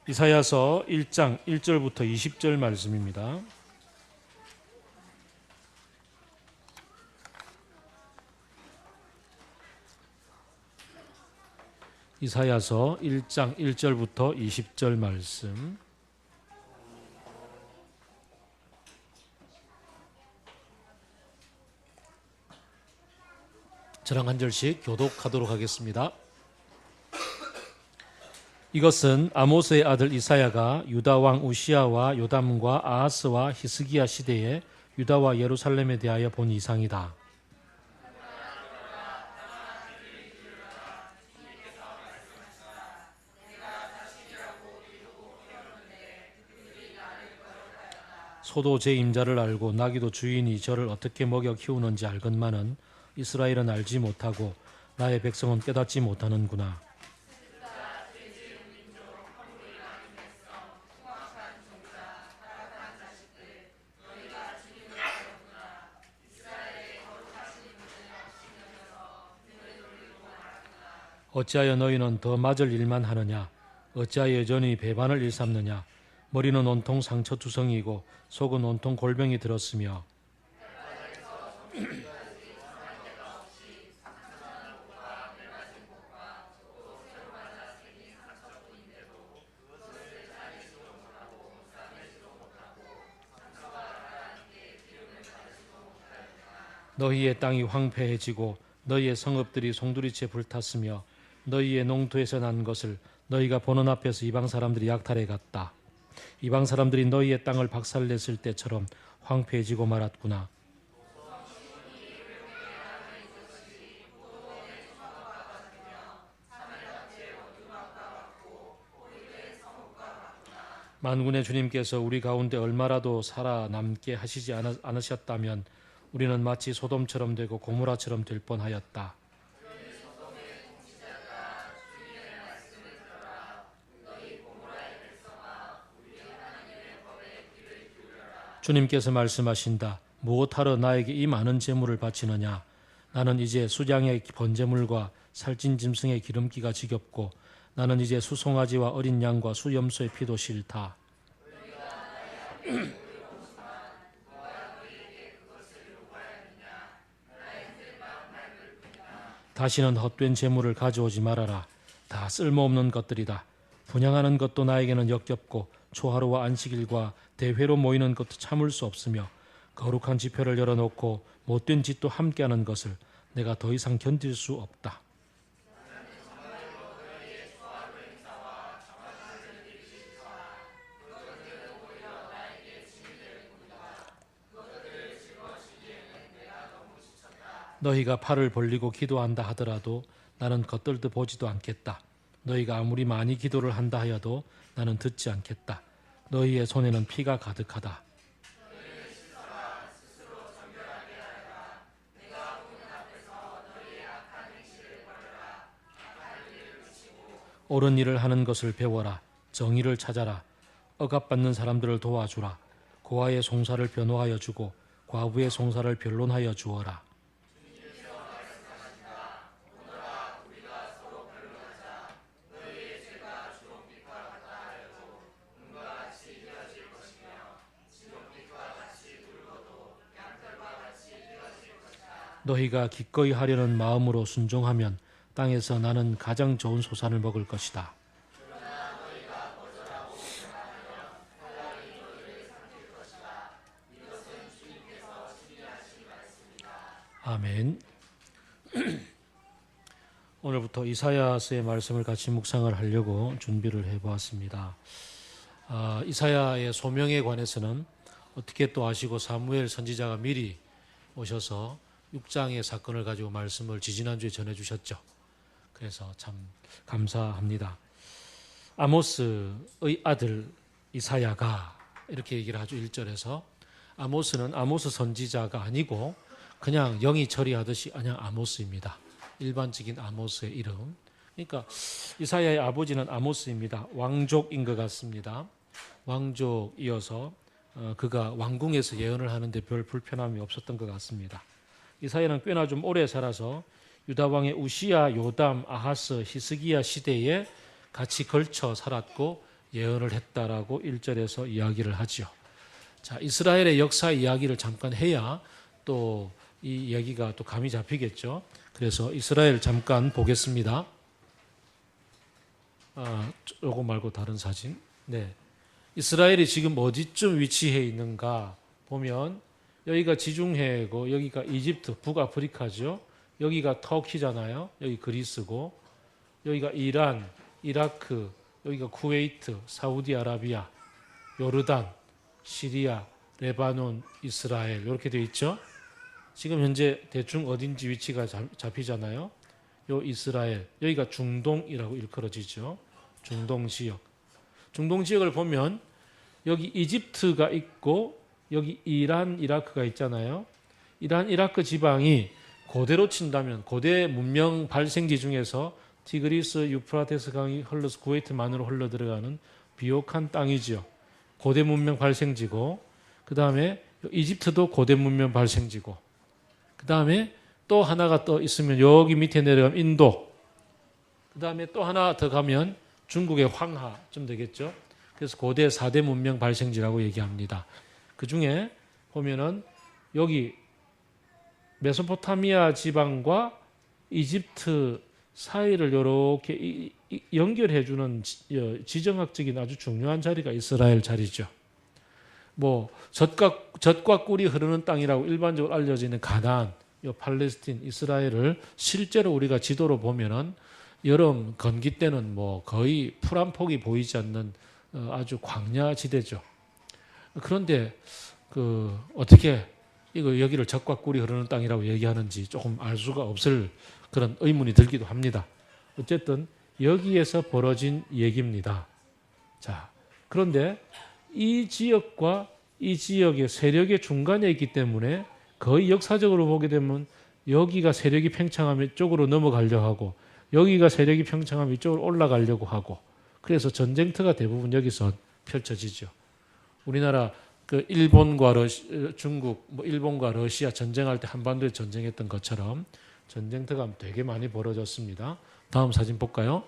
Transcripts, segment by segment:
이사야서 1장 1절부터 20절 말씀입니다. 이사야서 1장 1절부터 20절 말씀. 저랑 한 절씩 교독하도록 하겠습니다. 이것은 아모스의 아들 이사야가 유다 왕 우시야와 요담과 아하스와 히스기야 시대에 유다와 예루살렘에 대하여 본 이상이다. 소도 제 임자를 알고 나귀도 주인이 저를 어떻게 먹여 키우는지 알건만은 이스라엘은 알지 못하고 나의 백성은 깨닫지 못하는구나. 어찌하여 너희는 더 맞을 일만 하느냐? 어찌하여 여전히 배반을 일삼느냐? 머리는 온통 상처투성이고 속은 온통 골병이 들었으며 너희의 땅이 황폐해지고 너희의 성읍들이 송두리째 불탔으며 너희의 농토에서 난 것을 너희가 보는 앞에서 이방 사람들이 약탈해 갔다. 이방 사람들이 너희의 땅을 박살냈을 때처럼 황폐해지고 말았구나. 만군의 주님께서 우리 가운데 얼마라도 살아남게 하시지 않으셨다면 우리는 마치 소돔처럼 되고 고모라처럼 될 뻔하였다. 주님께서 말씀하신다. 무엇하러 나에게 이 많은 재물을 바치느냐? 나는 이제 수장의 번제물과 살찐 짐승의 기름기가 지겹고 나는 이제 수송아지와 어린 양과 수염소의 피도 싫다. 다시는 헛된 재물을 가져오지 말아라. 다 쓸모없는 것들이다. 분향하는 것도 나에게는 역겹고 초하루와 안식일과 대회로 모이는 것도 참을 수 없으며 거룩한 지표를 열어놓고 못된 짓도 함께하는 것을 내가 더 이상 견딜 수 없다. 너희가 팔을 벌리고 기도한다 하더라도 나는 겉들도 보지도 않겠다. 너희가 아무리 많이 기도를 한다 하여도 나는 듣지 않겠다. 너희의 손에는 피가 가득하다. 옳은 일을 하는 것을 배워라. 정의를 찾아라. 억압받는 사람들을 도와주라. 고아의 송사를 변호하여 주고 과부의 송사를 변론하여 주어라. 너희가 기꺼이 하려는 마음으로 순종하면 땅에서 나는 가장 좋은 소산을 먹을 것이다. 아멘. 오늘부터 이사야서의 말씀을 같이 묵상을 하려고 준비를 해보았습니다. 이사야의 소명에 관해서는 어떻게 또 아시고 사무엘 선지자가 미리 오셔서 6장의 사건을 가지고 말씀을 지지난주에 전해주셨죠. 그래서 참 감사합니다. 아모스의 아들 이사야가 이렇게 얘기를 하죠. 1절에서 아모스는 아모스 선지자가 아니고 그냥 영이 처리하듯이 그냥 아모스입니다. 일반적인 아모스의 이름. 그러니까 이사야의 아버지는 아모스입니다. 왕족인 것 같습니다. 왕족이어서 그가 왕궁에서 예언을 하는데 별 불편함이 없었던 것 같습니다. 이사야는 꽤나 좀 오래 살아서 유다 왕의 우시야, 요담, 아하스, 히스기야 시대에 같이 걸쳐 살았고 예언을 했다라고 1절에서 이야기를 하죠. 자, 이스라엘의 역사 이야기를 잠깐 해야 또 이 얘기가 또 감이 잡히겠죠. 그래서 이스라엘 잠깐 보겠습니다. 요거 말고 다른 사진. 네. 이스라엘이 지금 어디쯤 위치해 있는가 보면 여기가 지중해고 여기가 이집트, 북아프리카죠. 여기가 터키잖아요. 여기 그리스고 여기가 이란, 이라크, 여기가 쿠웨이트, 사우디아라비아, 요르단, 시리아, 레바논, 이스라엘 이렇게 되어 있죠. 지금 현재 대충 어딘지 위치가 잡히잖아요. 요 이스라엘, 여기가 중동이라고 일컬어지죠. 중동 지역. 중동 지역을 보면 여기 이집트가 있고 여기 이란, 이라크가 있잖아요. 이란, 이라크 지방이 고대로 친다면 고대 문명 발생지 중에서 티그리스, 유프라테스 강이 흘러서 쿠웨이트만으로 흘러 들어가는 비옥한 땅이죠. 고대 문명 발생지고 그 다음에 이집트도 고대 문명 발생지고 그 다음에 또 하나가 또 있으면 여기 밑에 내려가면 인도 그 다음에 또 하나 더 가면 중국의 황하쯤 되겠죠. 그래서 고대 4대 문명 발생지라고 얘기합니다. 그 중에 보면은 여기 메소포타미아 지방과 이집트 사이를 이렇게 연결해주는 지정학적인 아주 중요한 자리가 이스라엘 자리죠. 뭐 젖과 꿀이 흐르는 땅이라고 일반적으로 알려져 있는 가나안, 팔레스틴, 이스라엘을 실제로 우리가 지도로 보면은 여름 건기 때는 뭐 거의 풀 한 폭이 보이지 않는 아주 광야 지대죠. 그런데 어떻게 여기를 젖과 꿀이 흐르는 땅이라고 얘기하는지 조금 알 수가 없을 그런 의문이 들기도 합니다. 어쨌든 여기에서 벌어진 얘기입니다. 자, 그런데 이 지역과 이 지역의 세력의 중간에 있기 때문에 거의 역사적으로 보게 되면 여기가 세력이 팽창하면 이쪽으로 넘어가려고 하고 여기가 세력이 팽창하면 이쪽으로 올라가려고 하고 그래서 전쟁터가 대부분 여기서 펼쳐지죠. 우리나라 일본과 중국, 일본과 러시아 전쟁할 때 한반도에 전쟁했던 것처럼 전쟁터가 되게 많이 벌어졌습니다. 다음 사진 볼까요?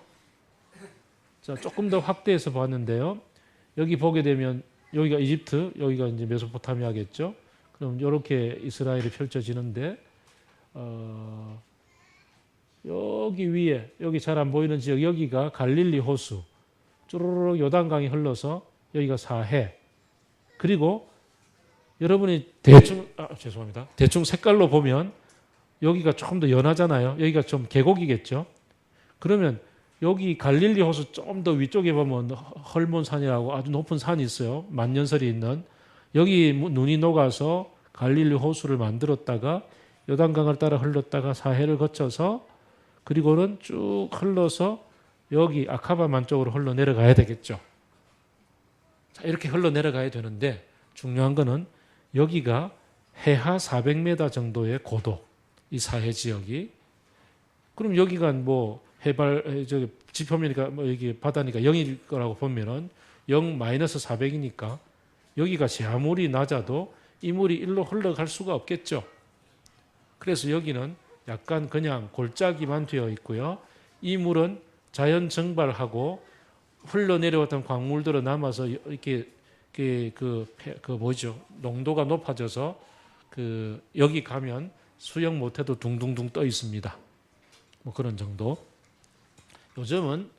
자, 조금 더 확대해서 봤는데요. 여기 보게 되면 여기가 이집트, 여기가 이제 메소포타미아겠죠. 그럼 이렇게 이스라엘이 펼쳐지는데 여기 위에 여기 잘 안 보이는 지역 여기가 갈릴리 호수 쭈루룩 요단강이 흘러서 여기가 사해 그리고 여러분이 대충 색깔로 보면 여기가 조금 더 연하잖아요. 여기가 좀 계곡이겠죠. 그러면 여기 갈릴리 호수 좀 더 위쪽에 보면 헐몬산이라고 아주 높은 산이 있어요. 만년설이 있는. 여기 눈이 녹아서 갈릴리 호수를 만들었다가 요단강을 따라 흘렀다가 사해를 거쳐서 그리고는 쭉 흘러서 여기 아카바만 쪽으로 흘러내려가야 되겠죠. 자, 이렇게 흘러내려가야 되는데 중요한 거는 여기가 해하 400m 정도의 고도, 이 사해 지역이. 그럼 여기가 뭐 해발 지표면이니까 뭐 여기 바다니까 0일 거라고 보면은 0-400이니까 여기가 제 아무리 낮아도 이 물이 일로 흘러갈 수가 없겠죠. 그래서 여기는 약간 그냥 골짜기만 되어 있고요. 이 물은 자연 증발하고 흘러내려왔던 광물들은 남아서 이렇게 농도가 높아져서 여기 가면 수영 못해도 둥둥둥 떠 있습니다. 뭐 그런 정도. 요즘은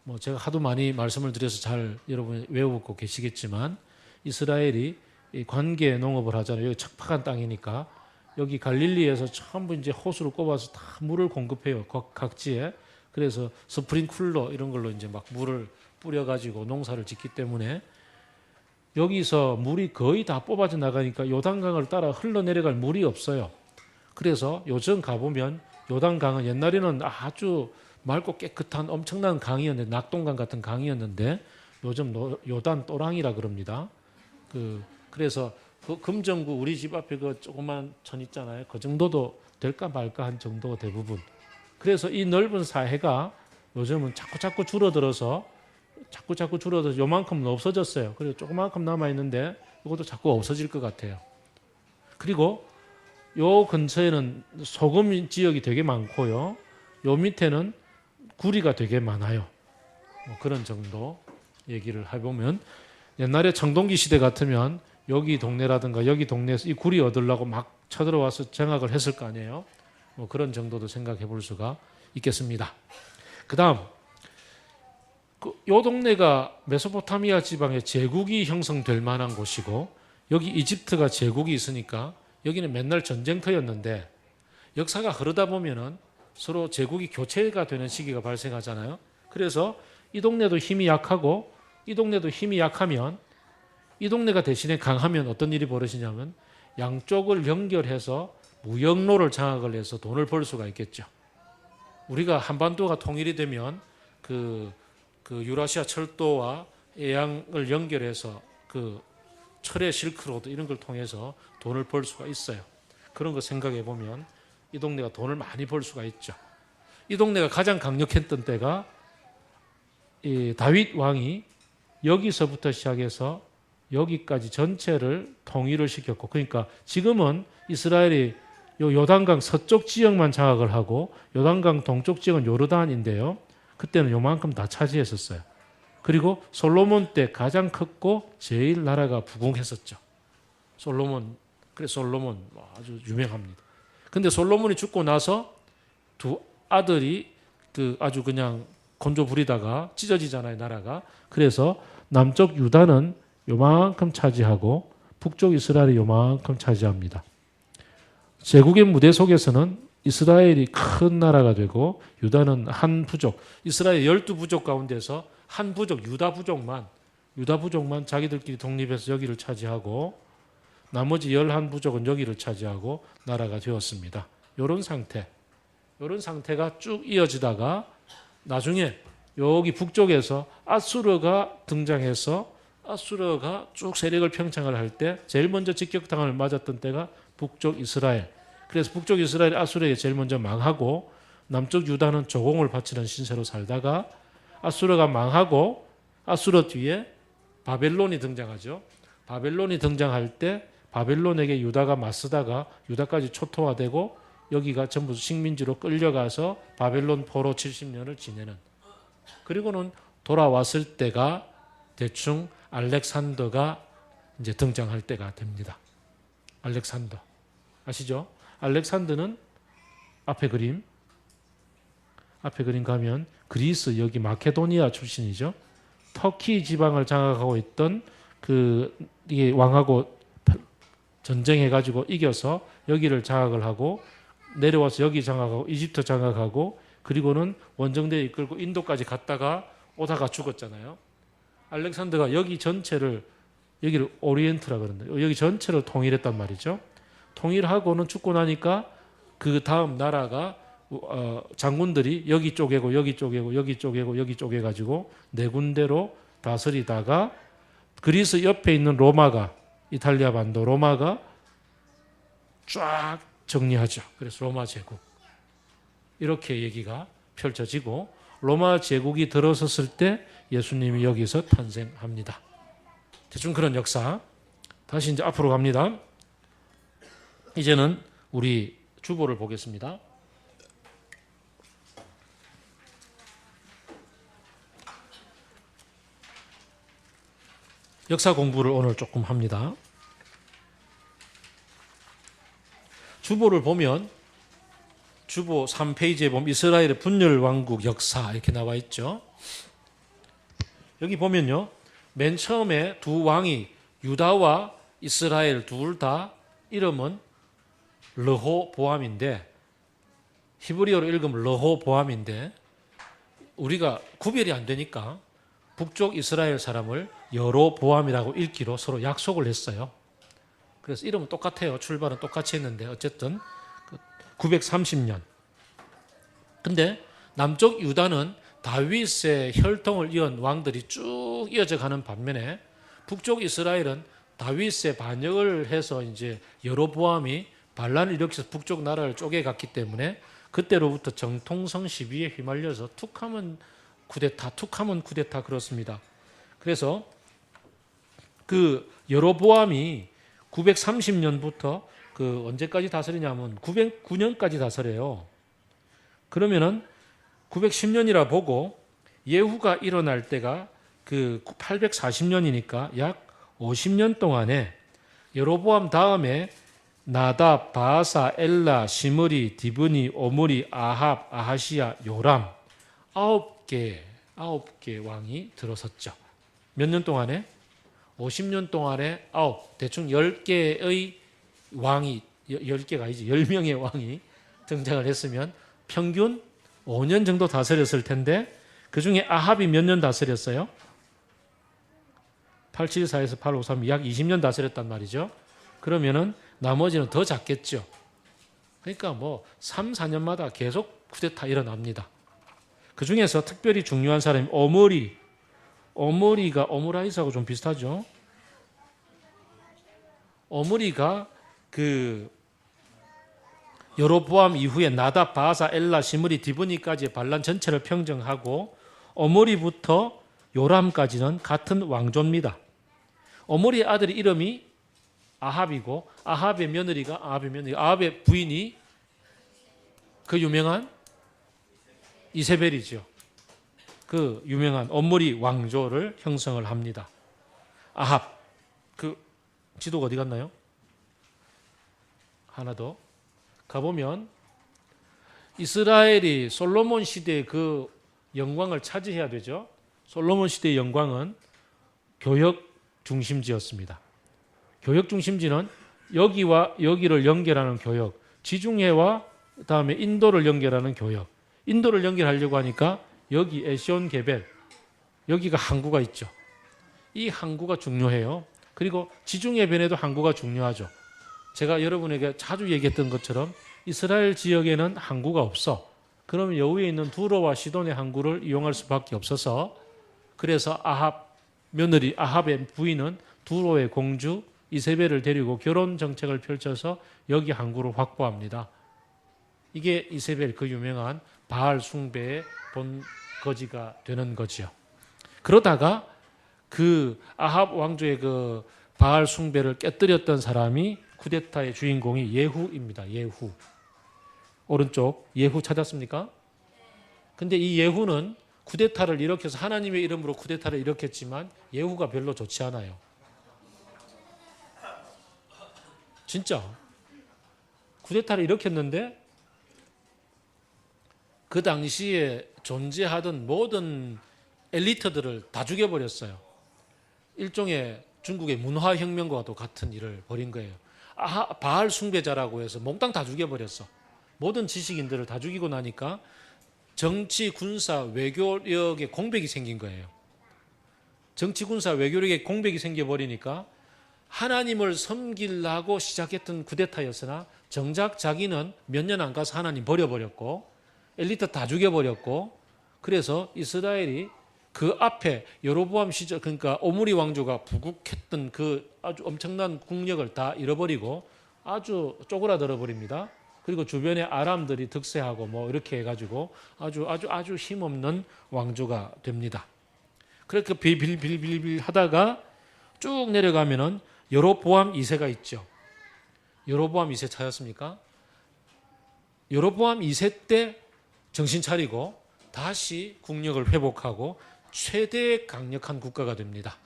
뭐 제가 하도 많이 말씀을 드려서 잘 여러분이 외우고 계시겠지만 이스라엘이 관계 농업을 하잖아요. 여기 척박한 땅이니까 여기 갈릴리에서 전부 이제 호수를 꼽아서 다 물을 공급해요. 각지에. 그래서 스프링쿨러 이런 걸로 이제 막 물을 뿌려가지고 농사를 짓기 때문에 여기서 물이 거의 다 뽑아져 나가니까 요단강을 따라 흘러내려갈 물이 없어요. 그래서 요즘 가보면 요단강은 옛날에는 아주 맑고 깨끗한 엄청난 강이었는데 낙동강 같은 강이었는데 요즘 요단 또랑이라 그럽니다. 그래서 금정구 우리 집 앞에 그 조그만 천 있잖아요. 그 정도도 될까 말까 한 정도가 대부분. 그래서 이 넓은 사해가 요즘은 자꾸 줄어들어서 요만큼은 없어졌어요. 그리고 조그만큼 남아있는데 이것도 자꾸 없어질 것 같아요. 그리고 요 근처에는 소금 지역이 되게 많고요. 요 밑에는 구리가 되게 많아요. 뭐 그런 정도 얘기를 해보면, 옛날에 청동기 시대 같으면 여기 동네라든가 여기 동네에서 이 구리 얻으려고 막 쳐들어와서 장악을 했을 거 아니에요. 뭐 그런 정도도 생각해 볼 수가 있겠습니다. 그 다음, 요 동네가 메소포타미아 지방의 제국이 형성될 만한 곳이고, 여기 이집트가 제국이 있으니까 여기는 맨날 전쟁터였는데, 역사가 흐르다 보면은 서로 제국이 교체가 되는 시기가 발생하잖아요. 그래서 이 동네도 힘이 약하고 이 동네도 힘이 약하면, 이 동네가 대신에 강하면 어떤 일이 벌어지냐면 양쪽을 연결해서 무역로를 장악을 해서 돈을 벌 수가 있겠죠. 우리가 한반도가 통일이 되면 그 유라시아 철도와 해양을 연결해서 그 철의 실크로드 이런 걸 통해서 돈을 벌 수가 있어요. 그런 거 생각해 보면 이 동네가 돈을 많이 벌 수가 있죠. 이 동네가 가장 강력했던 때가 이 다윗 왕이 여기서부터 시작해서 여기까지 전체를 통일을 시켰고, 그러니까 지금은 이스라엘이 요 요단강 서쪽 지역만 장악을 하고 요단강 동쪽 지역은 요르단인데요. 그때는 요만큼 다 차지했었어요. 그리고 솔로몬 때 가장 컸고 제일 나라가 부궁했었죠. 솔로몬, 그래 솔로몬 아주 유명합니다. 근데 솔로몬이 죽고 나서 두 아들이 아주 그냥 곤조 부리다가 찢어지잖아요, 나라가. 그래서 남쪽 유다는 요만큼 차지하고 북쪽 이스라엘이 요만큼 차지합니다. 제국의 무대 속에서는 이스라엘이 큰 나라가 되고 유다는 한 부족, 이스라엘 12부족 가운데서 한 부족, 유다 부족만 자기들끼리 독립해서 여기를 차지하고 나머지 11부족은 여기를 차지하고 나라가 되었습니다. 이런 상태가 쭉 이어지다가 나중에 여기 북쪽에서 아수르가 등장해서 아수르가 쭉 세력을 팽창을 할 때 제일 먼저 직격당을 맞았던 때가 북쪽 이스라엘. 그래서 북쪽 이스라엘이 아수르에게 제일 먼저 망하고 남쪽 유다는 조공을 바치는 신세로 살다가 아수르가 망하고 아수르 뒤에 바벨론이 등장하죠. 바벨론이 등장할 때 바벨론에게 유다가 맞서다가 유다까지 초토화되고 여기가 전부 식민지로 끌려가서 바벨론 포로 70년을 지내는, 그리고는 돌아왔을 때가 대충 알렉산더가 이제 등장할 때가 됩니다. 알렉산더 아시죠? 알렉산더는 앞에 그림 가면 그리스 여기 마케도니아 출신이죠. 터키 지방을 장악하고 있던 이게 왕하고 전쟁해가지고 이겨서 여기를 장악을 하고 내려와서 여기 장악하고 이집트 장악하고 그리고는 원정대에 이끌고 인도까지 갔다가 오다가 죽었잖아요. 알렉산더가 여기 전체를, 여기를 오리엔트라 그러는데 여기 전체를 통일했단 말이죠. 통일하고는 죽고 나니까 그 다음 나라가 장군들이 여기 쪼개고 여기 쪼개고 여기 쪼개고 여기 쪼개가지고 네 군데로 다스리다가 그리스 옆에 있는 로마가, 이탈리아 반도 로마가 쫙 정리하죠. 그래서 로마 제국 이렇게 얘기가 펼쳐지고 로마 제국이 들어섰을 때 예수님이 여기서 탄생합니다. 대충 그런 역사. 다시 이제 앞으로 갑니다. 이제는 우리 주보를 보겠습니다. 역사 공부를 오늘 조금 합니다. 주보를 보면 주보 3페이지에 보면 이스라엘의 분열 왕국 역사 이렇게 나와 있죠. 여기 보면요. 맨 처음에 두 왕이 유다와 이스라엘 둘 다 이름은 르호보암인데 히브리어로 읽으면 르호보암인데 우리가 구별이 안 되니까 북쪽 이스라엘 사람을 여로보암이라고 읽기로 서로 약속을 했어요. 그래서 이름은 똑같아요. 출발은 똑같이 했는데 어쨌든 930년. 근데 남쪽 유다는 다윗의 혈통을 이은 왕들이 쭉 이어져 가는 반면에 북쪽 이스라엘은 다윗의 반역을 해서 이제 여로보암이 반란을 일으켜서 북쪽 나라를 쪼개갔기 때문에 그때로부터 정통성 시비에 휘말려서 툭하면 쿠데타 그렇습니다. 그래서 그 여로보암이 930년부터 언제까지 다스리냐면 909년까지 다스려요. 그러면은 910년이라 보고 예후가 일어날 때가 그 840년이니까 약 50년 동안에 여로보암 다음에 나답, 바아사, 엘라, 시므리, 디브니, 오므리, 아합, 아하시야, 요람 9개 왕이 들어섰죠. 몇 년 동안에? 50년 동안에 대충 10개의 왕이 10개가 아니지 10명의 왕이 등장을 했으면 평균 5년 정도 다스렸을 텐데 그중에 아합이 몇 년 다스렸어요? 874에서 853 약 20년 다스렸단 말이죠. 그러면은 나머지는 더 작겠죠. 그러니까 뭐 3, 4년마다 계속 쿠데타 일어납니다. 그 중에서 특별히 중요한 사람이 오므리가 오므라이스하고 좀 비슷하죠. 오므리가 그 여로보암 이후에 나답, 바아사, 엘라, 시므리, 디브니까지의 반란 전체를 평정하고 오므리부터 요람까지는 같은 왕조입니다. 오므리의 아들의 이름이 아합이고 아합의 부인이 그 유명한 이세벨이죠. 그 유명한 오므리 왕조를 형성을 합니다. 아합 그 지도가 어디 갔나요? 하나 더 가보면 이스라엘이 솔로몬 시대의 그 영광을 차지해야 되죠. 솔로몬 시대의 영광은 교역 중심지였습니다. 교역 중심지는 여기와 여기를 연결하는 교역, 지중해와 그다음에 인도를 연결하는 교역. 인도를 연결하려고 하니까 여기 에시온 게벨, 여기가 항구가 있죠. 이 항구가 중요해요. 그리고 지중해 변에도 항구가 중요하죠. 제가 여러분에게 자주 얘기했던 것처럼 이스라엘 지역에는 항구가 없어. 그러면 여기에 있는 두로와 시돈의 항구를 이용할 수밖에 없어서 그래서 아합의 부인은 두로의 공주 이세벨을 데리고 결혼 정책을 펼쳐서 여기 항구를 확보합니다. 이게 이세벨 그 유명한 바알 숭배의 본거지가 되는 거지요. 그러다가 그 아합 왕조의 그 바알 숭배를 깨뜨렸던 사람이 쿠데타의 주인공이 예후입니다. 예후. 오른쪽 예후 찾았습니까? 근데 이 예후는 쿠데타를 일으켜서 하나님의 이름으로 쿠데타를 일으켰지만 예후가 별로 좋지 않아요. 진짜 쿠데타를 일으켰는데 그 당시에 존재하던 모든 엘리트들을 다 죽여버렸어요. 일종의 중국의 문화혁명과도 같은 일을 벌인 거예요. 바알 숭배자라고 해서 몽땅 다 죽여버렸어. 모든 지식인들을 다 죽이고 나니까 정치, 군사, 외교력에 공백이 생긴 거예요. 정치, 군사, 외교력에 공백이 생겨버리니까 하나님을 섬기려고 시작했던 쿠데타였으나 정작 자기는 몇 년 안 가서 하나님 버려버렸고 엘리트 다 죽여버렸고 그래서 이스라엘이 그 앞에 여로보암 시절 그러니까 오므리 왕조가 부국했던 그 아주 엄청난 국력을 다 잃어버리고 아주 쪼그라들어 버립니다. 그리고 주변에 아람들이 득세하고 뭐 이렇게 해가지고 아주 힘없는 왕조가 됩니다. 그렇게 빌빌빌빌 하다가 쭉 내려가면은 여로보암 2세가 있죠. 여로보암 2세 찾았습니까? 여로보암 2세 때 정신 차리고 다시 국력을 회복하고 최대 강력한 국가가 됩니다.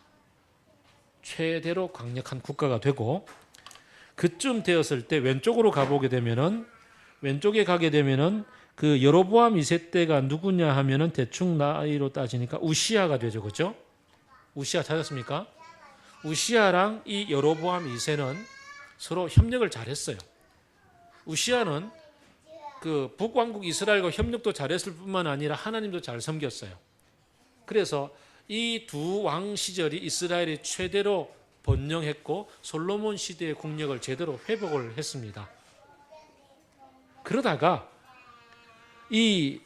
최대로 강력한 국가가 되고 그쯤 되었을 때 왼쪽으로 가보게 되면은 왼쪽에 가게 되면은 그 여로보암 2세 때가 누구냐 하면은 대충 나이로 따지니까 우시아가 되죠. 그렇죠? 우시아 찾았습니까? 우시아랑 이 여로보암 2세는 서로 협력을 잘했어요. 우시아는 그 북왕국 이스라엘과 협력도 잘했을 뿐만 아니라 하나님도 잘 섬겼어요. 그래서 이 두 왕 시절이 이스라엘이 최대로 번영했고 솔로몬 시대의 국력을 제대로 회복을 했습니다. 그러다가 이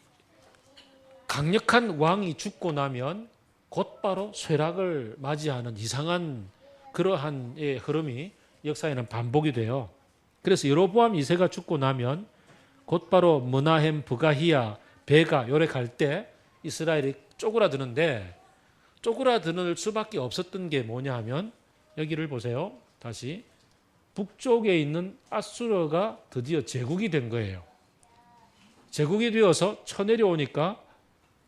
강력한 왕이 죽고 나면 곧바로 쇠락을 맞이하는 이상한 그러한 흐름이 역사에는 반복이 돼요. 그래서 여로보암 2세가 죽고 나면 곧바로 므나헴, 브가히야, 베가 요래 갈 때 이스라엘이 쪼그라드는데 쪼그라드는 수밖에 없었던 게 뭐냐 하면 여기를 보세요. 다시 북쪽에 있는 아수르가 드디어 제국이 된 거예요. 제국이 되어서 쳐내려오니까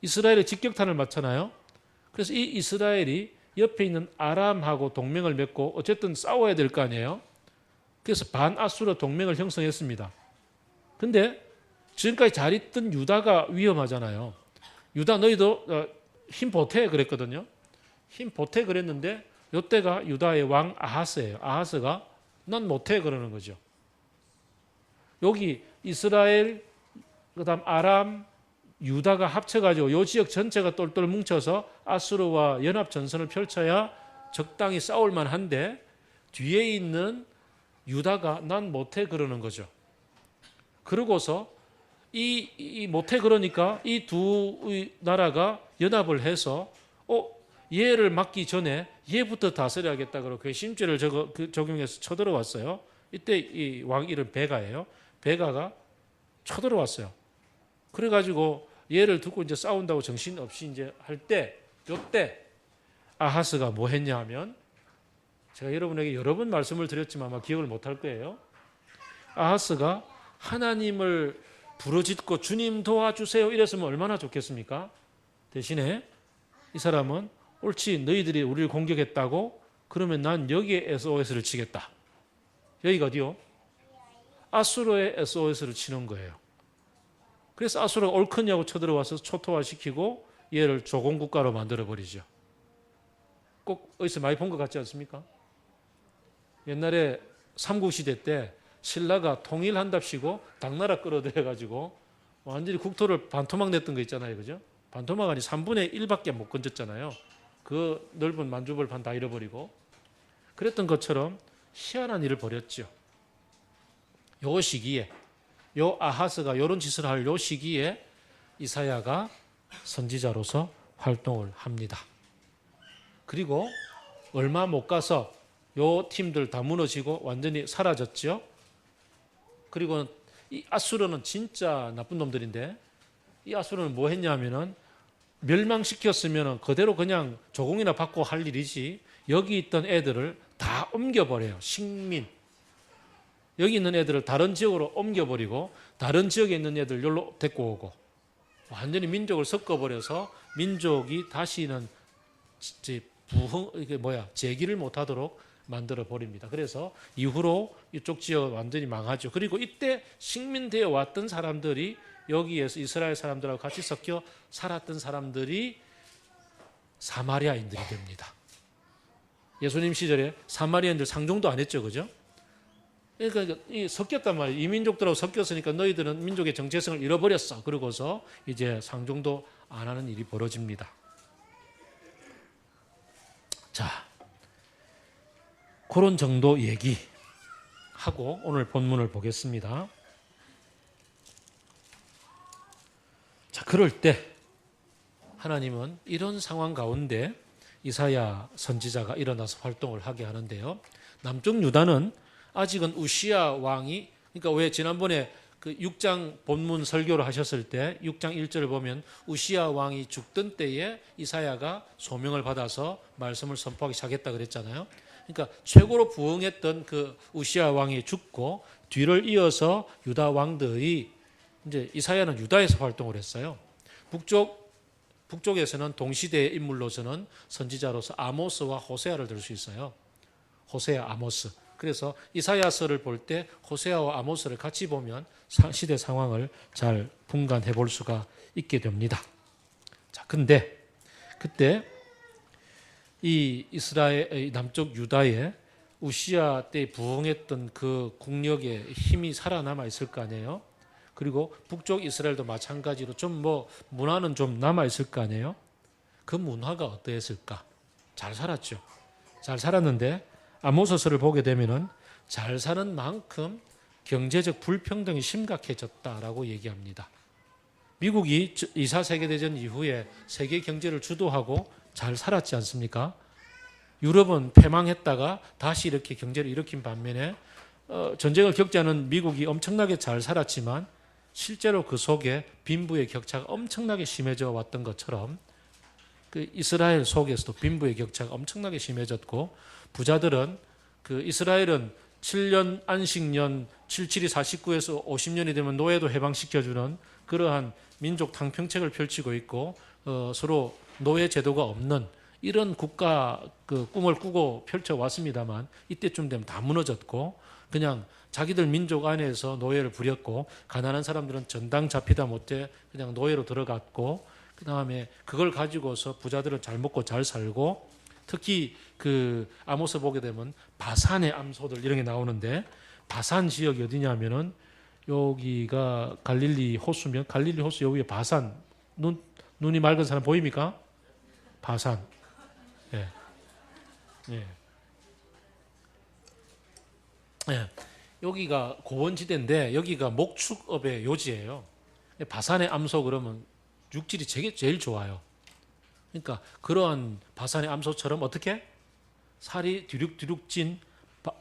이스라엘에 직격탄을 맞잖아요. 그래서 이 이스라엘이 옆에 있는 아람하고 동맹을 맺고 어쨌든 싸워야 될 거 아니에요. 그래서 반아수르 동맹을 형성했습니다. 근데 지금까지 잘 있던 유다가 위험하잖아요. 유다 너희도 힘 보태 그랬거든요. 힘 보태 그랬는데 이때가 유다의 왕 아하스예요. 아하스가 난 못해 그러는 거죠. 여기 이스라엘 그다음 아람 유다가 합쳐가지고 이 지역 전체가 똘똘 뭉쳐서 아수르와 연합 전선을 펼쳐야 적당히 싸울 만한데 뒤에 있는 유다가 난 못해 그러는 거죠. 그러고서 이 못해 그러니까 이 두 나라가 연합을 해서 얘를 막기 전에 얘부터 다스려야겠다 그러고 괘씸죄를 적용해서 쳐들어왔어요. 이때 이 왕 이름 베가예요. 베가가 쳐들어왔어요. 그래가지고 얘를 두고 이제 싸운다고 정신없이 이제 할 때, 요때 아하스가 뭐 했냐 하면 제가 여러분에게 여러 번 말씀을 드렸지만 아마 기억을 못할 거예요. 아하스가 하나님을 부르짖고 주님 도와주세요 이랬으면 얼마나 좋겠습니까? 대신에 이 사람은 옳지 너희들이 우리를 공격했다고 그러면 난 여기에 SOS를 치겠다. 여기가 어디요? 아수르의 SOS를 치는 거예요. 그래서 아수르가 옳거냐고 쳐들어와서 초토화시키고 얘를 조공국가로 만들어버리죠. 꼭 어디서 많이 본 것 같지 않습니까? 옛날에 삼국시대 때 신라가 통일한답시고 당나라 끌어들여가지고 완전히 국토를 반토막 냈던 거 있잖아요. 그죠? 반토막 아니 3분의 1밖에 못 건졌잖아요. 그 넓은 만주벌판 다 잃어버리고 그랬던 것처럼 희한한 일을 벌였죠. 요 시기에 요 아하스가 이런 짓을 할 요 시기에 이사야가 선지자로서 활동을 합니다. 그리고 얼마 못 가서 요 팀들 다 무너지고 완전히 사라졌죠. 그리고 이 아수르는 진짜 나쁜 놈들인데 이 아수르는 뭐 했냐면은 멸망시켰으면 그대로 그냥 조공이나 받고 할 일이지 여기 있던 애들을 다 옮겨버려요. 식민. 여기 있는 애들을 다른 지역으로 옮겨버리고 다른 지역에 있는 애들 여기로 데리고 오고 완전히 민족을 섞어버려서 민족이 다시는 재기를 못하도록 만들어 버립니다. 그래서 이후로 이쪽 지역 완전히 망하죠. 그리고 이때 식민되어 왔던 사람들이 여기에서 이스라엘 사람들하고 같이 섞여 살았던 사람들이 사마리아인들이 됩니다. 예수님 시절에 사마리아인들 상종도 안 했죠, 그죠? 그러니까 섞였단 말이에요. 이 민족들하고 섞였으니까 너희들은 민족의 정체성을 잃어버렸어. 그러고서 이제 상종도 안 하는 일이 벌어집니다. 자, 그런 정도 얘기하고 오늘 본문을 보겠습니다. 자, 그럴 때 하나님은 이런 상황 가운데 이사야 선지자가 일어나서 활동을 하게 하는데요. 남쪽 유다는 아직은 우시야 왕이 그러니까 왜 지난번에 그 6장 본문 설교를 하셨을 때 6장 1절을 보면 우시야 왕이 죽던 때에 이사야가 소명을 받아서 말씀을 선포하기 시작했다 그랬잖아요. 그러니까 최고로 부흥했던 그 우시야 왕이 죽고 뒤를 이어서 유다 왕들이 이제 이사야는 유다에서 활동을 했어요. 북쪽에서는 동시대의 인물로서는 선지자로서 아모스와 호세아를 들 수 있어요. 호세아, 아모스. 그래서 이사야서를 볼 때 호세아와 아모스를 같이 보면 시대 상황을 잘 분간해 볼 수가 있게 됩니다. 자, 근데 그때 이 이스라엘 남쪽 유다에 우시야 때 부흥했던 그 국력의 힘이 살아남아 있을 거 아니에요. 그리고 북쪽 이스라엘도 마찬가지로 좀 문화는 좀 남아 있을 거 아니에요. 그 문화가 어떠했을까? 잘 살았죠. 잘 살았는데 아모스서를 보게 되면은 잘 사는 만큼 경제적 불평등이 심각해졌다라고 얘기합니다. 미국이 2차 세계대전 이후에 세계 경제를 주도하고 잘 살았지 않습니까? 유럽은 패망했다가 다시 이렇게 경제를 일으킨 반면에 전쟁을 겪지 않은 미국이 엄청나게 잘 살았지만 실제로 그 속에 빈부의 격차가 엄청나게 심해져 왔던 것처럼 그 이스라엘 속에서도 빈부의 격차가 엄청나게 심해졌고 부자들은 그 이스라엘은 7년 안식년 77이 49에서 50년이 되면 노예도 해방시켜주는 그러한 민족 탕평책을 펼치고 있고 서로 노예 제도가 없는 이런 국가 그 꿈을 꾸고 펼쳐왔습니다만 이때쯤 되면 다 무너졌고 그냥 자기들 민족 안에서 노예를 부렸고 가난한 사람들은 전당 잡히다 못해 그냥 노예로 들어갔고 그 다음에 그걸 가지고서 부자들은 잘 먹고 잘 살고 특히 그 아모스 보게 되면 바산의 암소들 이런 게 나오는데 바산 지역이 어디냐면은 여기가 갈릴리 호수면 갈릴리 호수 여기에 바산 눈이 맑은 사람 보입니까? 바산. 예. 예. 예. 여기가 고원지대인데 여기가 목축업의 요지예요. 바산의 암소 그러면 육질이 제일 좋아요. 그러니까 그러한 바산의 암소처럼 어떻게 살이 뒤룩뒤룩 찐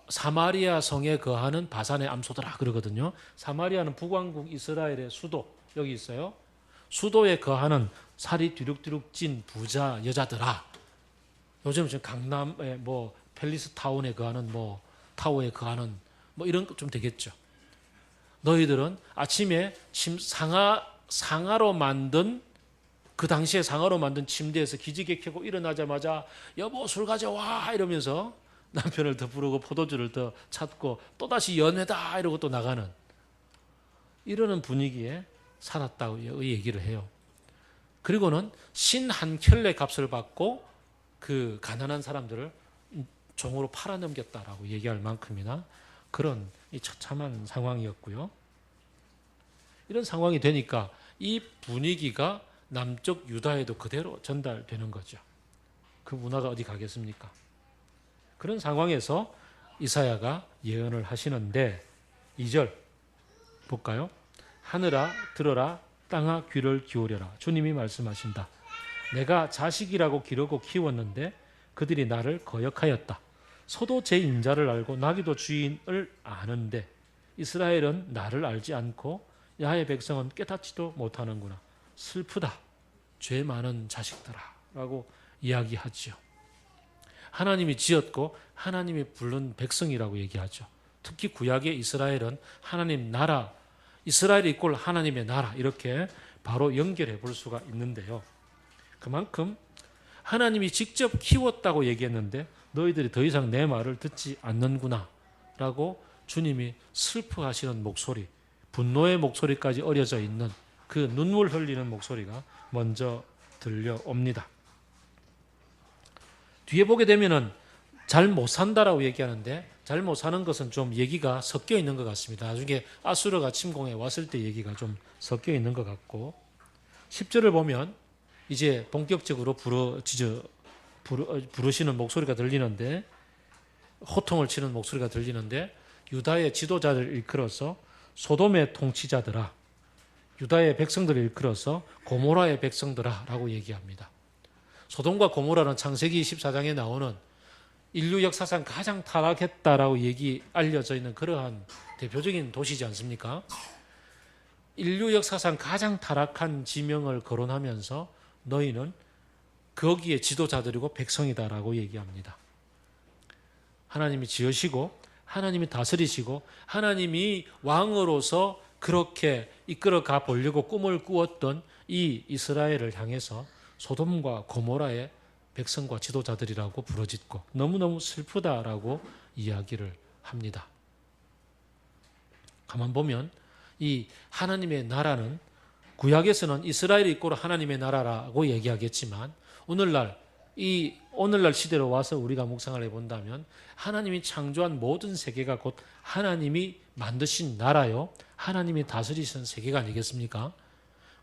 사마리아 성에 거하는 바산의 암소들아 그러거든요. 사마리아는 북왕국 이스라엘의 수도 여기 있어요. 수도에 거하는 살이 뒤룩뒤룩 찐 부자 여자들아. 요즘 지금 강남의 뭐 팰리스 타운에 거하는 뭐 타워에 거하는 뭐 이런 것 좀 되겠죠. 너희들은 아침에 상아로 만든 그 당시에 상아로 만든 침대에서 기지개 켜고 일어나자마자 여보 술 가져와 이러면서 남편을 더 부르고 포도주를 더 찾고 또다시 연회다 이러고 또 나가는 이러는 분위기에 살았다고 얘기를 해요. 그리고는 신 한 켤레 값을 받고 그 가난한 사람들을 종으로 팔아넘겼다라고 얘기할 만큼이나 그런 이 처참한 상황이었고요. 이런 상황이 되니까 이 분위기가 남쪽 유다에도 그대로 전달되는 거죠. 그 문화가 어디 가겠습니까? 그런 상황에서 이사야가 예언을 하시는데 2절 볼까요? 하늘아 들어라 땅아 귀를 기울여라. 주님이 말씀하신다. 내가 자식이라고 기르고 키웠는데 그들이 나를 거역하였다. 소도 제 인자를 알고 나귀도 주인을 아는데 이스라엘은 나를 알지 않고 야의 백성은 깨닫지도 못하는구나. 슬프다. 죄 많은 자식들아 라고 이야기하죠. 하나님이 지었고 하나님이 부른 백성이라고 얘기하죠. 특히 구약의 이스라엘은 하나님 나라, 이스라엘이 이꼴 하나님의 나라 이렇게 바로 연결해 볼 수가 있는데요. 그만큼 하나님이 직접 키웠다고 얘기했는데 너희들이 더 이상 내 말을 듣지 않는구나 라고 주님이 슬퍼하시는 목소리, 분노의 목소리까지 어려져 있는 그 눈물 흘리는 목소리가 먼저 들려옵니다. 뒤에 보게 되면은 잘 못 산다라고 얘기하는데 잘 못 사는 것은 좀 얘기가 섞여 있는 것 같습니다. 나중에 아수르가 침공해 왔을 때 얘기가 좀 섞여 있는 것 같고 10절을 보면 이제 본격적으로 부르시는 목소리가 들리는데 호통을 치는 목소리가 들리는데 유다의 지도자를 일컬어서 소돔의 통치자들아 유다의 백성들을 일컬어서 고모라의 백성들아 라고 얘기합니다. 소돔과 고모라는 창세기 14장에 나오는 인류 역사상 가장 타락했다라고 알려져 있는 그러한 대표적인 도시지 않습니까? 인류 역사상 가장 타락한 지명을 거론하면서 너희는 거기에 지도자들이고 백성이다라고 얘기합니다. 하나님이 지으시고 하나님이 다스리시고 하나님이 왕으로서 그렇게 이끌어가 보려고 꿈을 꾸었던 이 이스라엘을 향해서 소돔과 고모라의 백성과 지도자들이라고 부르짖고 너무너무 슬프다라고 이야기를 합니다. 가만 보면 이 하나님의 나라는 구약에서는 이스라엘이 있고 하나님의 나라라고 얘기하겠지만 오늘날 시대로 와서 우리가 묵상을 해본다면 하나님이 창조한 모든 세계가 곧 하나님이 만드신 나라요 하나님이 다스리신 세계가 아니겠습니까?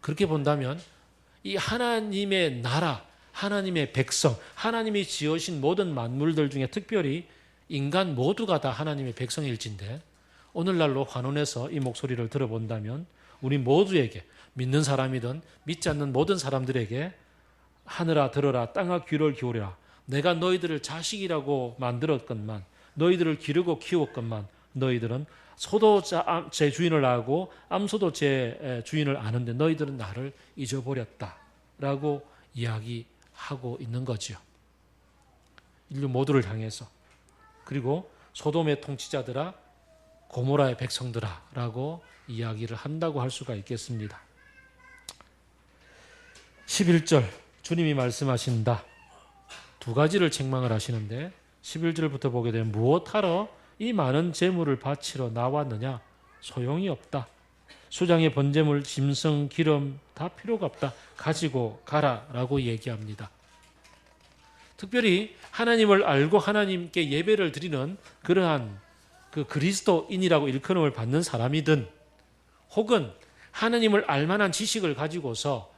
그렇게 본다면 이 하나님의 나라, 하나님의 백성, 하나님이 지으신 모든 만물들 중에 특별히 인간 모두가 다 하나님의 백성일진데 오늘날로 환원해서 이 목소리를 들어본다면 우리 모두에게 믿는 사람이든 믿지 않는 모든 사람들에게 하늘아 들어라 땅아 귀를 기울여라 내가 너희들을 자식이라고 만들었건만 너희들을 기르고 키웠건만 너희들은 소도 제 주인을 알고 암소도 제 주인을 아는데 너희들은 나를 잊어버렸다라고 이야기하고 있는 거죠. 인류 모두를 향해서. 그리고 소돔의 통치자들아 고모라의 백성들아 라고 이야기를 한다고 할 수가 있겠습니다. 11절 주님이 말씀하신다. 두 가지를 책망을 하시는데 11절부터 보게 되면 무엇하러 이 많은 재물을 바치러 나왔느냐? 소용이 없다. 수장의 번제물, 짐승, 기름 다 필요가 없다. 가지고 가라라고 얘기합니다. 특별히 하나님을 알고 하나님께 예배를 드리는 그러한 그 그리스도인이라고 일컬음을 받는 사람이든 혹은 하나님을 알만한 지식을 가지고서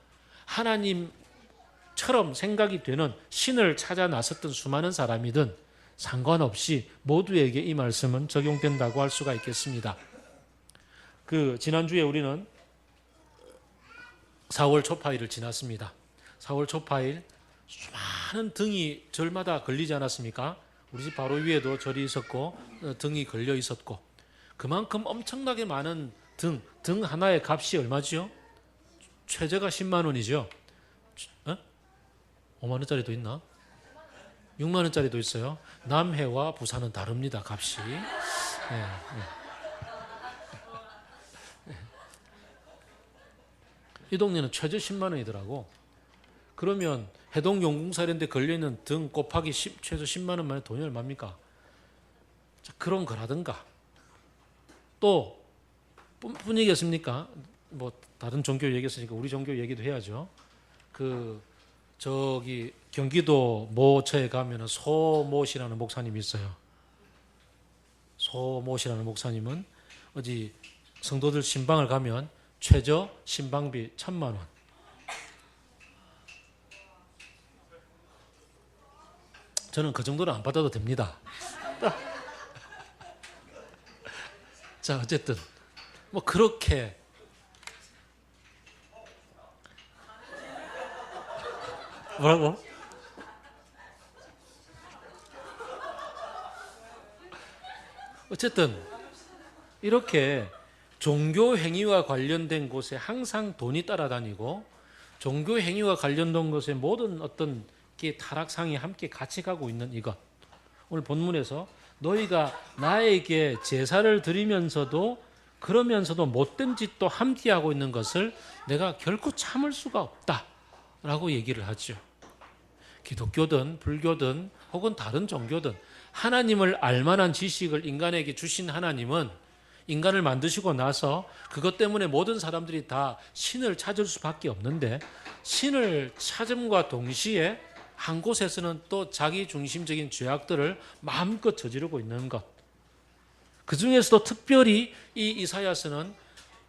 하나님처럼 생각이 되는 신을 찾아 나섰던 수많은 사람이든 상관없이 모두에게 이 말씀은 적용된다고 할 수가 있겠습니다. 지난주에 우리는 4월 초파일을 지났습니다. 4월 초파일 수많은 등이 절마다 걸리지 않았습니까? 우리 집 바로 위에도 절이 있었고 등이 걸려 있었고 그만큼 엄청나게 많은 등 하나의 값이 얼마죠? 최저가 10만 원이죠. 5만 원짜리도 있나? 6만 원짜리도 있어요. 남해와 부산은 다릅니다. 값이. 네. 이 동네는 최저 10만 원이더라고. 그러면 해동 용궁사 이런 데 걸려있는 등 곱하기 10, 최소 10만 원만에 돈이 얼마입니까? 자, 그런 거라든가 또 뿐이겠습니까? 뭐 다른 종교 얘기했으니까 우리 종교 얘기도 해야죠. 저기 경기도 모처에 가면은 소모시라는 목사님이 있어요. 소모시라는 목사님은 어디 성도들 신방을 가면 최저 신방비 1,000만 원. 저는 그 정도는 안 받아도 됩니다. 자, 어쨌든 뭐 그렇게 뭐라고? 어쨌든 이렇게 종교 행위와 관련된 곳에 항상 돈이 따라다니고 종교 행위와 관련된 곳에 모든 어떤 게 타락상이 함께 같이 가고 있는 이것. 오늘 본문에서 너희가 나에게 제사를 드리면서도 그러면서도 못된 짓도 함께 하고 있는 것을 내가 결코 참을 수가 없다라고 얘기를 하죠. 기독교든 불교든 혹은 다른 종교든 하나님을 알만한 지식을 인간에게 주신 하나님은 인간을 만드시고 나서 그것 때문에 모든 사람들이 다 신을 찾을 수밖에 없는데 신을 찾음과 동시에 한 곳에서는 또 자기 중심적인 죄악들을 마음껏 저지르고 있는 것. 그 중에서도 특별히 이 이사야서는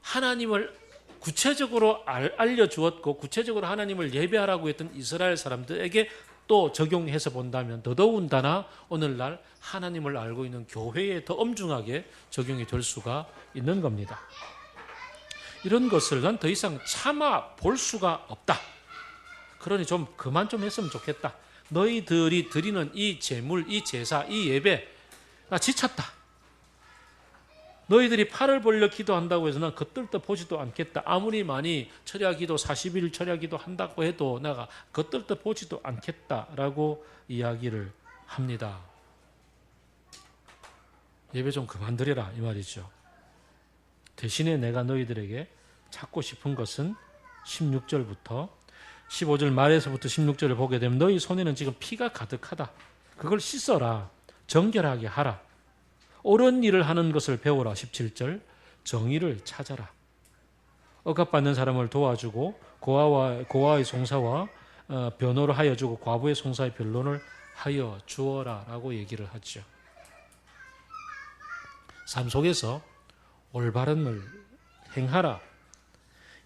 하나님을 구체적으로 알려주었고 구체적으로 하나님을 예배하라고 했던 이스라엘 사람들에게 또 적용해서 본다면 더더군다나 오늘날 하나님을 알고 있는 교회에 더 엄중하게 적용이 될 수가 있는 겁니다. 이런 것을 난 더 이상 참아 볼 수가 없다. 그러니 좀 그만 좀 했으면 좋겠다. 너희들이 드리는 이 제물, 이 제사, 이 예배 나 지쳤다. 너희들이 팔을 벌려 기도한다고 해서 난 겉들떠 보지도 않겠다. 아무리 많이 철야기도 40일 철야기도 한다고 해도 내가 겉들떠 보지도 않겠다라고 이야기를 합니다. 예배 좀 그만 드려라 이 말이죠. 대신에 내가 너희들에게 찾고 싶은 것은 16절부터 15절 말에서부터 16절을 보게 되면 너희 손에는 지금 피가 가득하다. 그걸 씻어라. 정결하게 하라. 옳은 일을 하는 것을 배워라. 17절 정의를 찾아라. 억압받는 사람을 도와주고 고아의 송사와 변호를 하여 주고 과부의 송사의 변론을 하여 주어라 라고 얘기를 하죠. 삶 속에서 올바름을 행하라.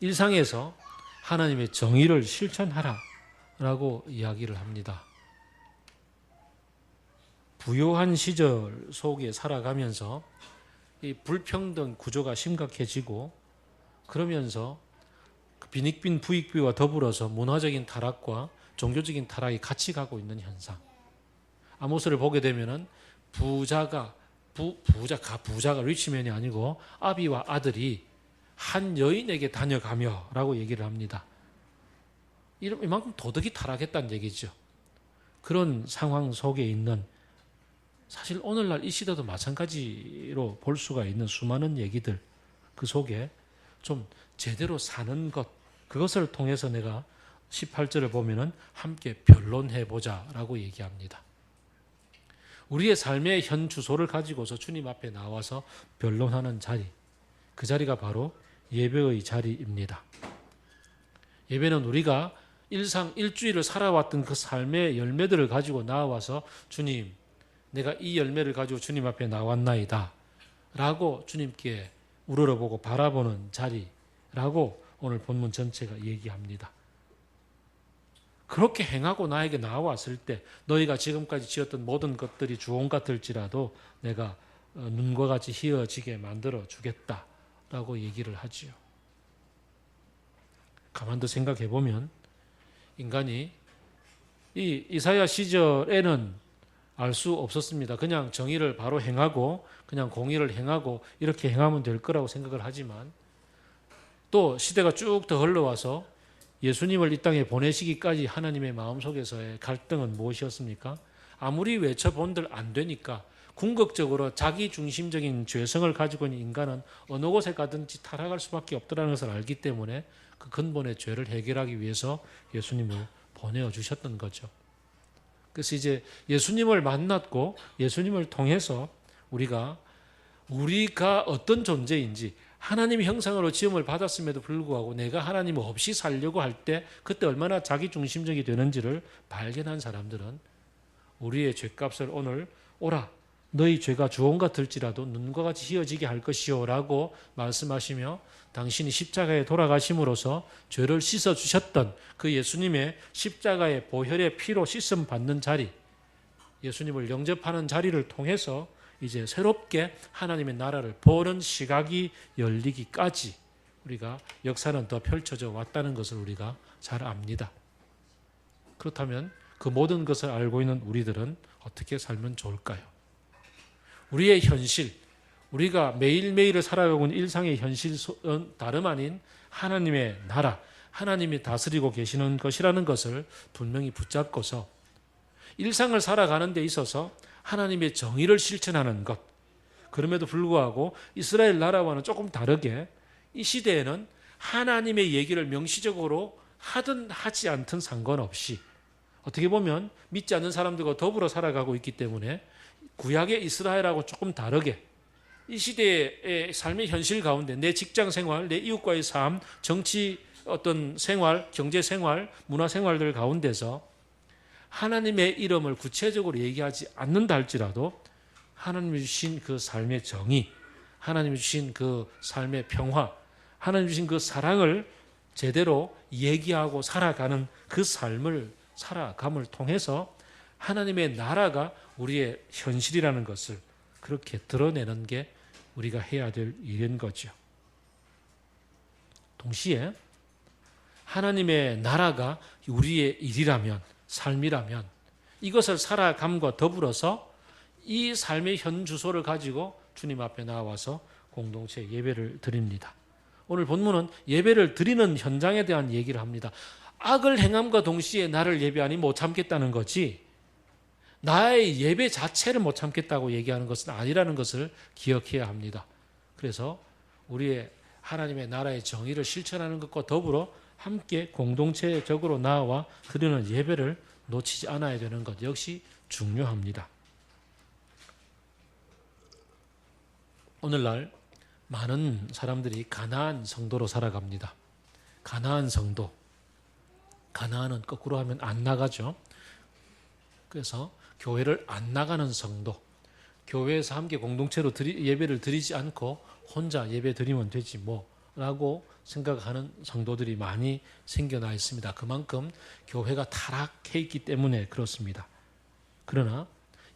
일상에서 하나님의 정의를 실천하라 라고 이야기를 합니다. 부요한 시절 속에 살아가면서 이 불평등 구조가 심각해지고 그러면서 빈익빈 부익비와 더불어서 문화적인 타락과 종교적인 타락이 같이 가고 있는 현상. 아모스를 보게 되면은 부자가 리치맨이 아니고 아비와 아들이 한 여인에게 다녀가며 라고 얘기를 합니다. 이만큼 도덕이 타락했다는 얘기죠. 그런 상황 속에 있는 사실 오늘날 이 시대도 마찬가지로 볼 수가 있는 수많은 얘기들 그 속에 좀 제대로 사는 것 그것을 통해서 내가 18절을 보면은 함께 변론해보자라고 얘기합니다. 우리의 삶의 현 주소를 가지고서 주님 앞에 나와서 변론하는 자리, 그 자리가 바로 예배의 자리입니다. 예배는 우리가 일주일을 살아왔던 그 삶의 열매들을 가지고 나와서 주님, 내가 이 열매를 가지고 주님 앞에 나왔나이다 라고 주님께 우러러보고 바라보는 자리라고 오늘 본문 전체가 얘기합니다. 그렇게 행하고 나에게 나왔을 때 너희가 지금까지 지었던 모든 것들이 주홍 같을지라도 내가 눈과 같이 희어지게 만들어 주겠다라고 얘기를 하지요. 가만히 생각해 보면 인간이 이 이사야 시절에는 알 수 없었습니다. 그냥 정의를 바로 행하고 그냥 공의를 행하고 이렇게 행하면 될 거라고 생각을 하지만 또 시대가 쭉 더 흘러와서 예수님을 이 땅에 보내시기까지 하나님의 마음속에서의 갈등은 무엇이었습니까? 아무리 외쳐본들 안 되니까 궁극적으로 자기중심적인 죄성을 가지고 있는 인간은 어느 곳에 가든지 타락할 수밖에 없다는 것을 알기 때문에 그 근본의 죄를 해결하기 위해서 예수님을 보내주셨던 거죠. 그래서 이제 예수님을 만났고 예수님을 통해서 우리가 어떤 존재인지 하나님의 형상으로 지음을 받았음에도 불구하고 내가 하나님 없이 살려고 할 때 그때 얼마나 자기중심적이 되는지를 발견한 사람들은 우리의 죄값을 오늘 오라 너희 죄가 주홍 같을지라도 눈과 같이 희어지게 할 것이요 라고 말씀하시며 당신이 십자가에 돌아가심으로써 죄를 씻어주셨던 그 예수님의 십자가의 보혈의 피로 씻음 받는 자리, 예수님을 영접하는 자리를 통해서 이제 새롭게 하나님의 나라를 보는 시각이 열리기까지 우리가 역사는 더 펼쳐져 왔다는 것을 우리가 잘 압니다. 그렇다면 그 모든 것을 알고 있는 우리들은 어떻게 살면 좋을까요? 우리의 현실, 우리가 매일매일을 살아가고 있는 일상의 현실은 다름 아닌 하나님의 나라, 하나님이 다스리고 계시는 것이라는 것을 분명히 붙잡고서 일상을 살아가는 데 있어서 하나님의 정의를 실천하는 것, 그럼에도 불구하고 이스라엘 나라와는 조금 다르게 이 시대에는 하나님의 얘기를 명시적으로 하든 하지 않든 상관없이 어떻게 보면 믿지 않는 사람들과 더불어 살아가고 있기 때문에 구약의 이스라엘하고 조금 다르게 이 시대의 삶의 현실 가운데 내 직장 생활, 내 이웃과의 삶, 정치 어떤 생활, 경제 생활, 문화 생활들 가운데서 하나님의 이름을 구체적으로 얘기하지 않는다 할지라도 하나님이 주신 그 삶의 정의, 하나님이 주신 그 삶의 평화, 하나님이 주신 그 사랑을 제대로 얘기하고 살아가는 그 삶을 살아감을 통해서 하나님의 나라가 우리의 현실이라는 것을 그렇게 드러내는 게 우리가 해야 될 일인 거죠. 동시에 하나님의 나라가 우리의 일이라면, 삶이라면 이것을 살아감과 더불어서 이 삶의 현 주소를 가지고 주님 앞에 나와서 공동체 예배를 드립니다. 오늘 본문은 예배를 드리는 현장에 대한 얘기를 합니다. 악을 행함과 동시에 나를 예배하니 못 참겠다는 거지 나의 예배 자체를 못 참겠다고 얘기하는 것은 아니라는 것을 기억해야 합니다. 그래서 우리의 하나님의 나라의 정의를 실천하는 것과 더불어 함께 공동체적으로 나와 드리는 예배를 놓치지 않아야 되는 것 역시 중요합니다. 오늘날 많은 사람들이 가나안 성도로 살아갑니다. 가나안 성도. 가나안은 거꾸로 하면 안 나가죠. 그래서 교회를 안 나가는 성도. 교회에서 함께 공동체로 예배를 드리지 않고 혼자 예배 드리면 되지 뭐라고 생각하는 성도들이 많이 생겨나 있습니다. 그만큼 교회가 타락해 있기 때문에 그렇습니다. 그러나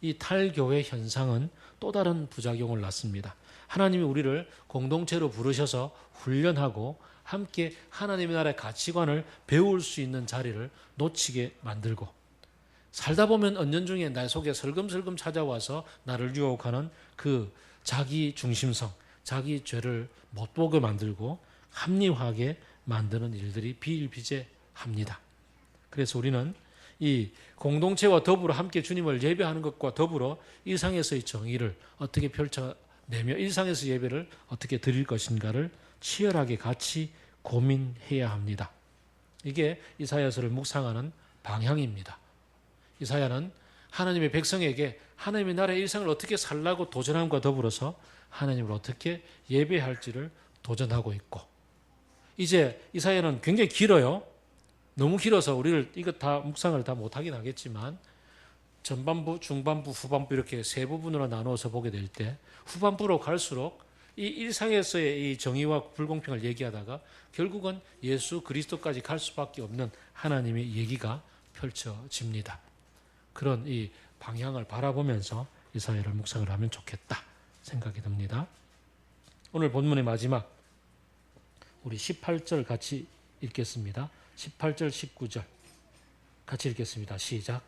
이 탈교회 현상은 또 다른 부작용을 낳습니다. 하나님이 우리를 공동체로 부르셔서 훈련하고 함께 하나님의 나라의 가치관을 배울 수 있는 자리를 놓치게 만들고 살다 보면 은연중에 내 속에 슬금슬금 찾아와서 나를 유혹하는 그 자기 중심성, 자기 죄를 못 보게 만들고 합리화하게 만드는 일들이 비일비재합니다. 그래서 우리는 이 공동체와 더불어 함께 주님을 예배하는 것과 더불어 일상에서의 정의를 어떻게 펼쳐내며 일상에서 예배를 어떻게 드릴 것인가를 치열하게 같이 고민해야 합니다. 이게 이사야서를 묵상하는 방향입니다. 이사야는 하나님의 백성에게 하나님의 나라의 일상을 어떻게 살라고 도전함과 더불어서 하나님을 어떻게 예배할지를 도전하고 있고, 이제 이사야는 굉장히 길어요. 너무 길어서 우리를 이거 다 묵상을 다 못하긴 하겠지만 전반부, 중반부, 후반부 이렇게 세 부분으로 나누어서 보게 될 때 후반부로 갈수록 이 일상에서의 이 정의와 불공평을 얘기하다가 결국은 예수 그리스도까지 갈 수밖에 없는 하나님의 얘기가 펼쳐집니다. 그런 이 방향을 바라보면서 이사야를 묵상을 하면 좋겠다 생각이 듭니다. 오늘 본문의 마지막 우리 18절 같이 읽겠습니다. 18절 19절 같이 읽겠습니다. 시작.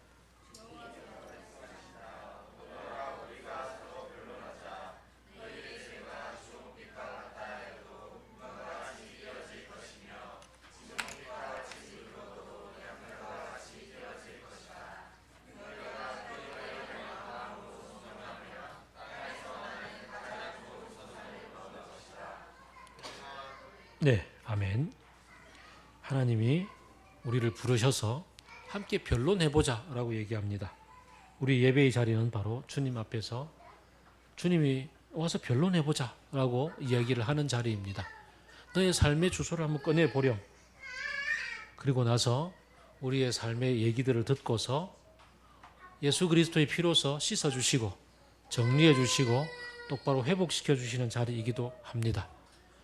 네, 아멘. 하나님이 우리를 부르셔서 함께 변론해보자 라고 얘기합니다. 우리 예배의 자리는 바로 주님 앞에서 주님이 와서 변론해보자 라고 이야기를 하는 자리입니다. 너의 삶의 주소를 한번 꺼내보렴. 그리고 나서 우리의 삶의 얘기들을 듣고서 예수 그리스도의 피로서 씻어주시고 정리해주시고 똑바로 회복시켜주시는 자리이기도 합니다.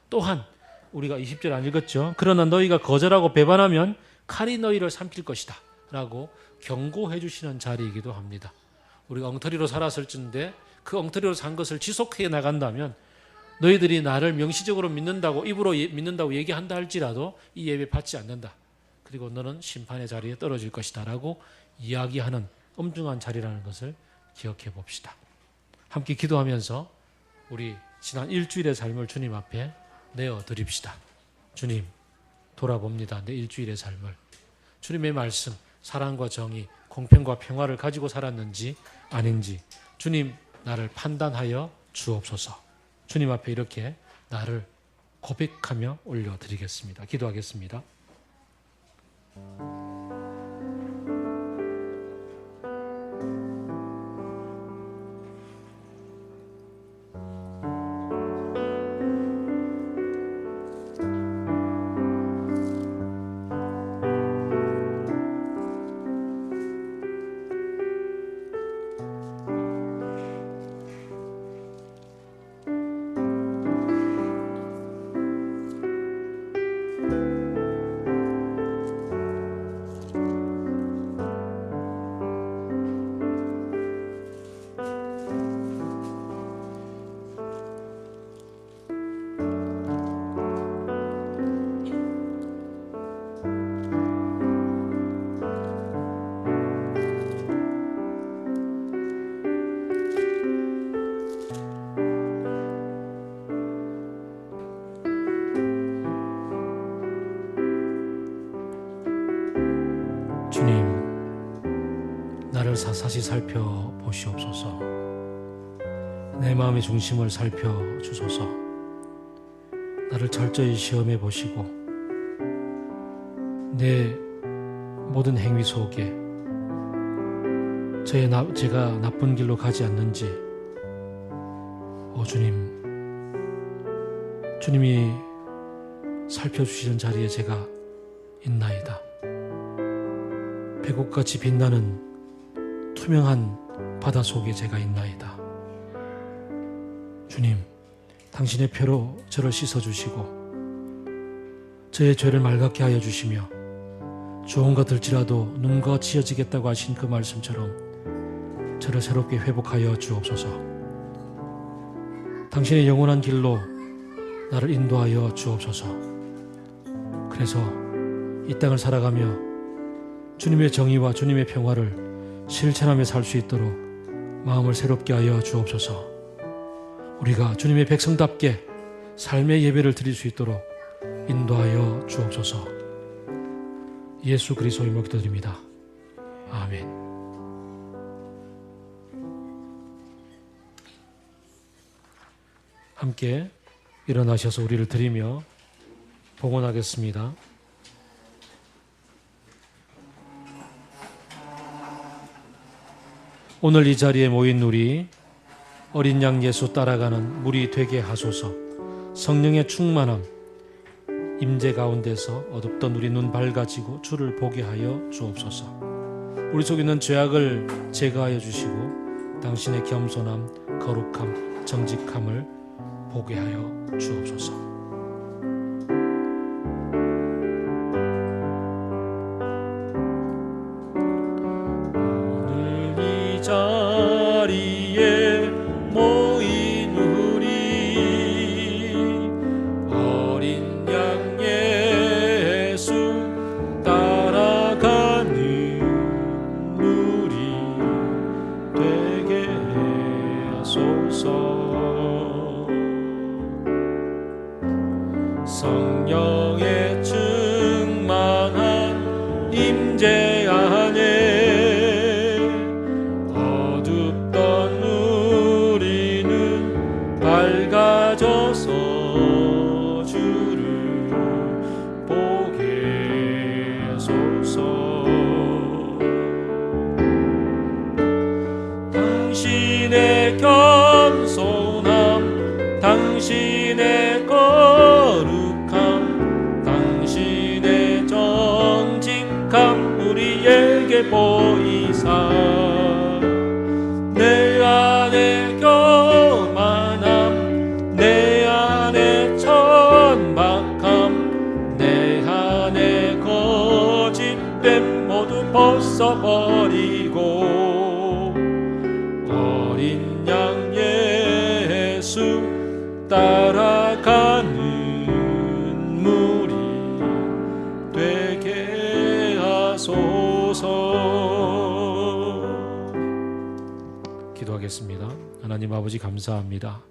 또한 우리가 20절 안 읽었죠? 그러나 너희가 거절하고 배반하면 칼이 너희를 삼킬 것이다 라고 경고해 주시는 자리이기도 합니다. 우리가 엉터리로 살았을진데 그 엉터리로 산 것을 지속해 나간다면 너희들이 나를 명시적으로 믿는다고 입으로 믿는다고 얘기한다 할지라도 이 예배 받지 않는다. 그리고 너는 심판의 자리에 떨어질 것이다 라고 이야기하는 엄중한 자리라는 것을 기억해 봅시다. 함께 기도하면서 우리 지난 일주일의 삶을 주님 앞에 내어드립시다. 주님, 돌아봅니다. 내 일주일의 삶을. 주님의 말씀, 사랑과 정의, 공평과 평화를 가지고 살았는지 아닌지 주님 나를 판단하여 주옵소서. 주님 앞에 이렇게 나를 고백하며 올려드리겠습니다. 기도하겠습니다. 주님, 나를 사사시 살펴보시옵소서. 내 마음의 중심을 살펴주소서. 나를 철저히 시험해 보시고 내 모든 행위 속에 제가 나쁜 길로 가지 않는지 주님이 살펴주시는 자리에 제가 있나이다. 백옥같이 빛나는 투명한 바다 속에 제가 있나이다. 주님, 당신의 표로 저를 씻어주시고 저의 죄를 맑게 하여 주시며 좋은 것 들지라도 눈과 치어지겠다고 하신 그 말씀처럼 저를 새롭게 회복하여 주옵소서. 당신의 영원한 길로 나를 인도하여 주옵소서. 그래서 이 땅을 살아가며 주님의 정의와 주님의 평화를 실천하며 살 수 있도록 마음을 새롭게 하여 주옵소서. 우리가 주님의 백성답게 삶의 예배를 드릴 수 있도록 인도하여 주옵소서. 예수 그리스도의 이름으로 기도드립니다. 아멘. 함께 일어나셔서 우리를 드리며 봉헌하겠습니다. 오늘 이 자리에 모인 우리 어린 양 예수 따라가는 무리 되게 하소서. 성령의 충만함 임재 가운데서 어둡던 우리 눈 밝아지고 주를 보게 하여 주옵소서. 우리 속에 있는 죄악을 제거하여 주시고 당신의 겸손함, 거룩함, 정직함을 보게 하여 주옵소서. 자리에 모인 우리 어린 양 예수 따라가는 무리 되게 하소서. 성령의 충만한 임재 안에 밝아져서 주를 보게 하소서. 당신의 겸손함, 당신의 거룩함, 당신의 정직함 우리에게 보이사 내 안에 교만함, 내 안에 천박함, 내 안에 거짓됨 모두 벗어버리고 어린 양 예수 따라가는 무리 되게 하소서. 기도하겠습니다. 하나님 아버지 감사합니다.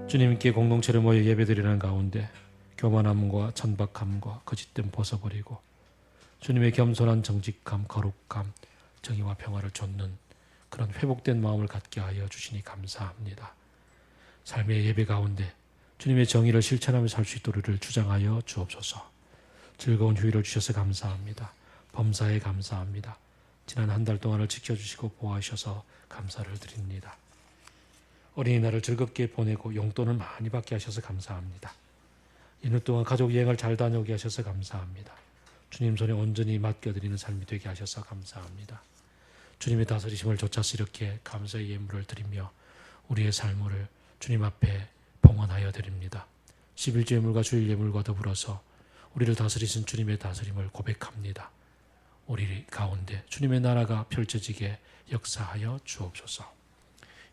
주님께 공동체를 모여 예배드리는 가운데 교만함과 천박함과 거짓됨 벗어버리고 주님의 겸손한 정직함, 거룩함, 정의와 평화를 좇는 그런 회복된 마음을 갖게 하여 주시니 감사합니다. 삶의 예배 가운데 주님의 정의를 실천하며 살 수 있도록 우리를 주장하여 주옵소서. 즐거운 휴일을 주셔서 감사합니다. 범사에 감사합니다. 지난 한 달 동안을 지켜주시고 보호하셔서 감사를 드립니다. 어린이날을 즐겁게 보내고 용돈을 많이 받게 하셔서 감사합니다. 이년 동안 가족 여행을 잘 다녀오게 하셔서 감사합니다. 주님 손에 온전히 맡겨드리는 삶이 되게 하셔서 감사합니다. 주님의 다스리심을 좇아서 이렇게 감사의 예물을 드리며 우리의 삶을 주님 앞에 봉헌하여 드립니다. 11조 예물과 주일 예물과 더불어서 우리를 다스리신 주님의 다스림을 고백합니다. 우리 가운데 주님의 나라가 펼쳐지게 역사하여 주옵소서.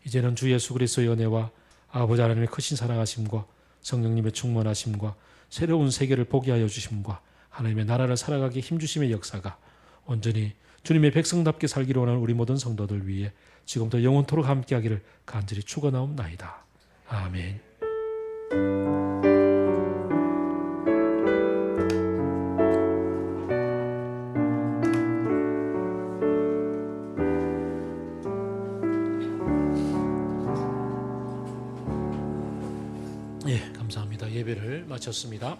이제는 주 예수 그리스도의 은혜와 아버지 하나님의 크신 사랑하심과 성령님의 충만하심과 새로운 세계를 보게 하여 주심과 하나님의 나라를 살아가기 힘주심의 역사가 온전히 주님의 백성답게 살기로 원하는 우리 모든 성도들 위해 지금부터 영원토록 함께하기를 간절히 축원하옵나이다. 아멘. 예, 감사합니다. 예배를 마쳤습니다.